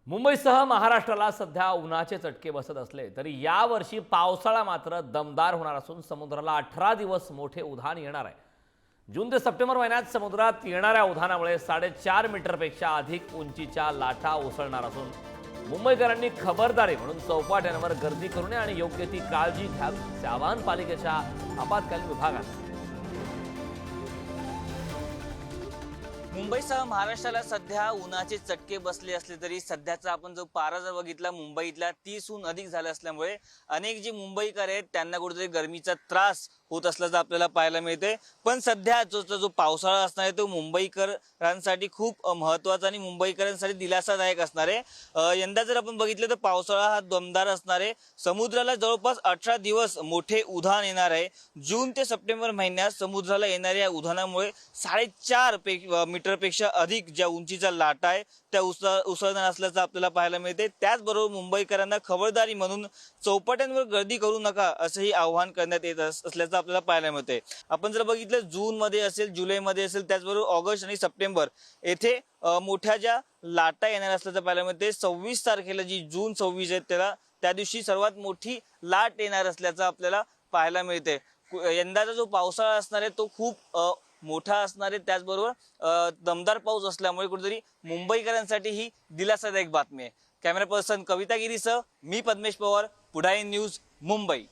मुंबईसह महाराष्ट्राला सध्या उन्हाचे चटके बसत असले तरी यावर्षी पावसाळा मात्र दमदार होणार असून समुद्राला 18 दिवस मोठे उधाण येणार आहे। जून ते सप्टेंबर महिन्यात समुद्रात येणाऱ्या उधाणामुळे 4.5 मीटरपेक्षा अधिक उंचीच्या लाटा उसळणार असून मुंबईकरांनी खबरदारी म्हणून चौपाट्यांवर गर्दी करू नये आणि योग्य ती काळजी घ्यावी असे आवाहन पालिकेच्या आपत्कालीन विभागाने। मुंबईसह महाराष्ट्राला सध्या उन्हाचे चटके बसले असले तरी सध्याचा आपण जो पारा जर बघितला मुंबईतला 30हून अधिक झाले असल्यामुळे अनेक जे मुंबईकर आहेत त्यांना कुठेतरी गरमीचा त्रास होत असल्याचं आपल्याला पाहायला मिळते। पण सध्या जो पावसाळा असणार आहे तो मुंबईकरांसाठी खूप महत्त्वाचा आणि मुंबईकरांसाठी दिलासादायक असणार आहे। यंदा जर आपण बघितलं तर पावसाळा हा दमदार असणार आहे। समुद्राला जवळपास 18 दिवस मोठे उधाण येणार आहे। जून ते सप्टेंबर महिन्यात समुद्राला येणाऱ्या उधाणामुळे 4.5 मीटरपेक्षा अधिक ज्या उंचीच्या लाटा आहे त्या उसळणार असल्याचं आपल्याला पाहायला मिळते। त्याचबरोबर मुंबईकरांना खबरदारी म्हणून चौपाट्यांवर गर्दी करू नका असंही आवाहन करण्यात येत असल्याचं आपल्याला पाहायला मिळते। आपण जर बघितलं जून मध्ये असेल, जुलै मध्ये असेल, त्याचबरोबर ऑगस्ट आणि सप्टेंबर येथे मोठ्या ज्या लाटा येणार असल्याचं पाहायला मिळते। 26 तारखेला जी जून 26 आहे त्या दिवशी सर्वात मोठी लाट येणार असल्याचं आपल्याला पाहायला मिळते। यंदाचा जो पावसाळा असणार आहे तो खूप मोठा असणार आहे। त्याचबरोबर दमदार पाऊस असल्यामुळे कुठेतरी मुंबईकरांसाठी ही दिलासादायक बातमी आहे। कॅमेरा पर्सन कविता गिरीसह मी पद्मेश पवार, पुढारी न्यूज, मुंबई।